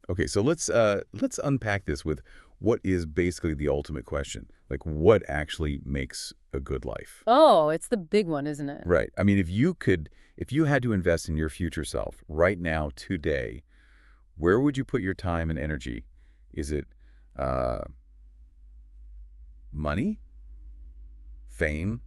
Okay, so let's unpack this with what is basically the ultimate question. Like, what actually makes a good life? Oh, it's the big one, isn't it? Right. I mean, if you had to invest in your future self right now, today, where would you put your time and energy? Is it uh, money, fame,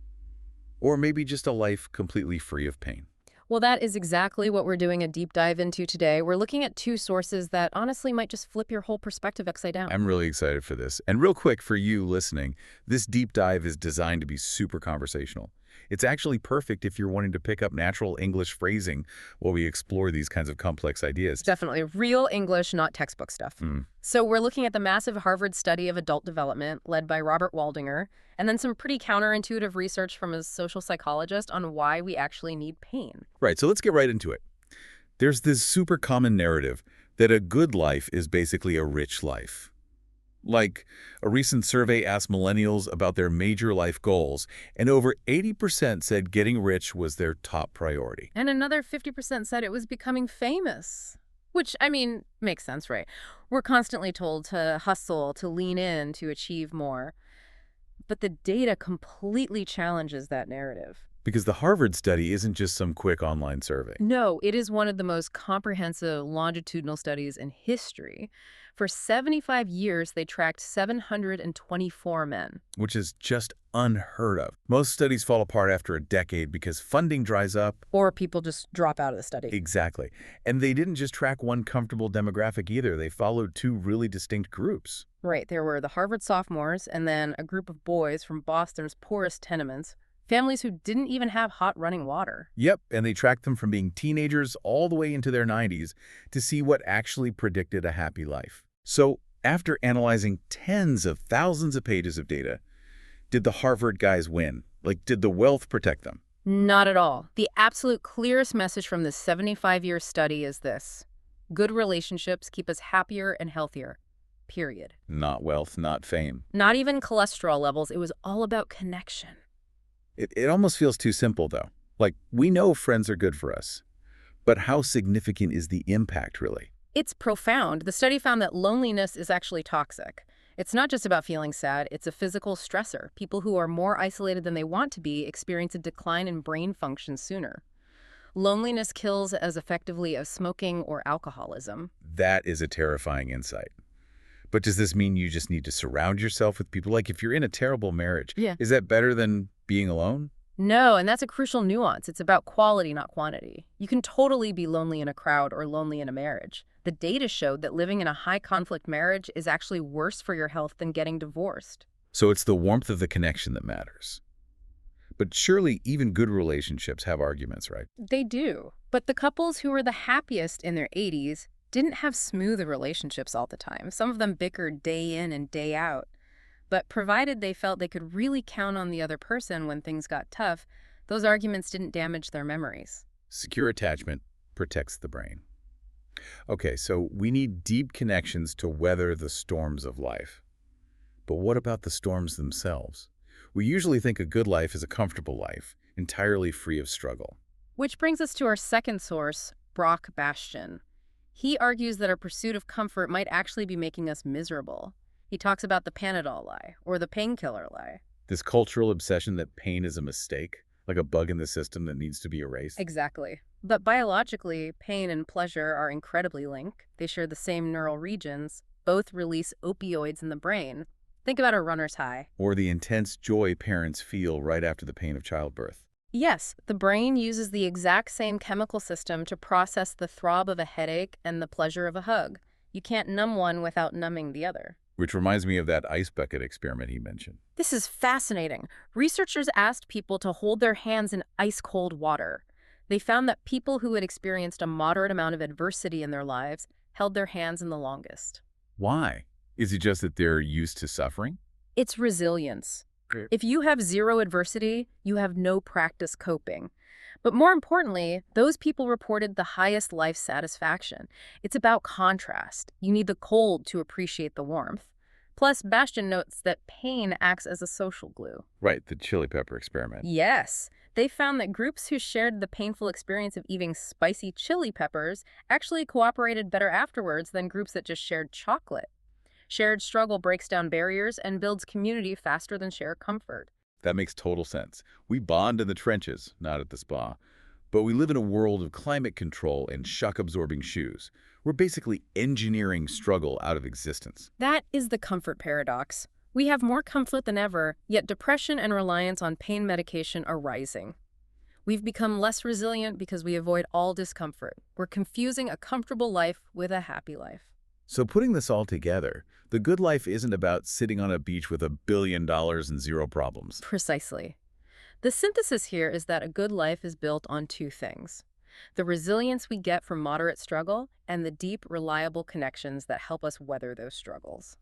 or maybe just a life completely free of pain? Well, that is exactly what we're doing a deep dive into today. We're looking at two sources that honestly might just flip your whole perspective upside down. I'm really excited for this. And real quick for you listening, this deep dive is designed to be super conversational. It's actually perfect if you're wanting to pick up natural English phrasing while we explore these kinds of complex ideas. Definitely real English, not textbook stuff. Mm. So we're looking at the massive Harvard study of adult development led by Robert Waldinger, and then some pretty counterintuitive research from a social psychologist on why we actually need pain. Right, so let's get right into it. There's this super common narrative that a good life is basically a rich life. Like, a recent survey asked millennials about their major life goals, and over 80% said getting rich was their top priority. And another 50% said it was becoming famous. Which, I mean, makes sense, right? We're constantly told to hustle, to lean in, to achieve more. But the data completely challenges that narrative. Because the Harvard study isn't just some quick online survey. No, it is one of the most comprehensive longitudinal studies in history. For 75 years, they tracked 724 men. Which is just unheard of. Most studies fall apart after a decade because funding dries up. Or people just drop out of the study. Exactly. And they didn't just track one comfortable demographic either. They followed two really distinct groups. Right, there were the Harvard sophomores and then a group of boys from Boston's poorest tenements, families who didn't even have hot running water. Yep, and they tracked them from being teenagers all the way into their 90s to see what actually predicted a happy life. So, after analyzing tens of thousands of pages of data, did the Harvard guys win? Like, did the wealth protect them? Not at all. The absolute clearest message from this 75-year study is this: good relationships keep us happier and healthier. Period. Not wealth, not fame. Not even cholesterol levels. It was all about connection. It almost feels too simple, though. Like, we know friends are good for us. But how significant is the impact, really? It's profound. The study found that loneliness is actually toxic. It's not just about feeling sad, it's a physical stressor. People who are more isolated than they want to be experience a decline in brain function sooner. Loneliness kills as effectively as smoking or alcoholism. That is a terrifying insight. But does this mean you just need to surround yourself with people? Like, if you're in a terrible marriage, is that better than being alone? No, and that's a crucial nuance. It's about quality, not quantity. You can totally be lonely in a crowd or lonely in a marriage. The data showed that living in a high-conflict marriage is actually worse for your health than getting divorced. So it's the warmth of the connection that matters. But surely even good relationships have arguments, right? They do. But the couples who were the happiest in their 80s didn't have smooth relationships all the time. Some of them bickered day in and day out. But provided they felt they could really count on the other person when things got tough, those arguments didn't damage their memories. Secure attachment protects the brain. Okay, so we need deep connections to weather the storms of life. But what about the storms themselves? We usually think a good life is a comfortable life, entirely free of struggle. Which brings us to our second source, Brock Bastian. He argues that our pursuit of comfort might actually be making us miserable. He talks about the Panadol lie, or the painkiller lie. This cultural obsession that pain is a mistake, like a bug in the system that needs to be erased. Exactly. But biologically, pain and pleasure are incredibly linked. They share the same neural regions. Both release opioids in the brain. Think about a runner's high. Or the intense joy parents feel right after the pain of childbirth. Yes, the brain uses the exact same chemical system to process the throb of a headache and the pleasure of a hug. You can't numb one without numbing the other. Which reminds me of that ice bucket experiment he mentioned. This is fascinating. Researchers asked people to hold their hands in ice-cold water. They found that people who had experienced a moderate amount of adversity in their lives held their hands in the longest. Why? Is it just that they're used to suffering? It's resilience. If you have zero adversity, you have no practice coping. But more importantly, those people reported the highest life satisfaction. It's about contrast. You need the cold to appreciate the warmth. Plus, Bastian notes that pain acts as a social glue. Right, the chili pepper experiment. Yes, they found that groups who shared the painful experience of eating spicy chili peppers actually cooperated better afterwards than groups that just shared chocolate. Shared struggle breaks down barriers and builds community faster than shared comfort. That makes total sense. We bond in the trenches, not at the spa. But we live in a world of climate control and shock-absorbing shoes. We're basically engineering struggle out of existence. That is the comfort paradox. We have more comfort than ever, yet depression and reliance on pain medication are rising. We've become less resilient because we avoid all discomfort. We're confusing a comfortable life with a happy life. So putting this all together, the good life isn't about sitting on a beach with $1 billion and zero problems. Precisely. The synthesis here is that a good life is built on two things: the resilience we get from moderate struggle and the deep, reliable connections that help us weather those struggles.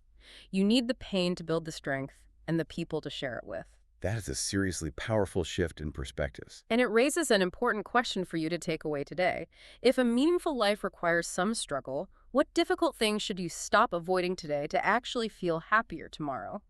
You need the pain to build the strength and the people to share it with. That is a seriously powerful shift in perspectives. And it raises an important question for you to take away today. If a meaningful life requires some struggle, what difficult things should you stop avoiding today to actually feel happier tomorrow?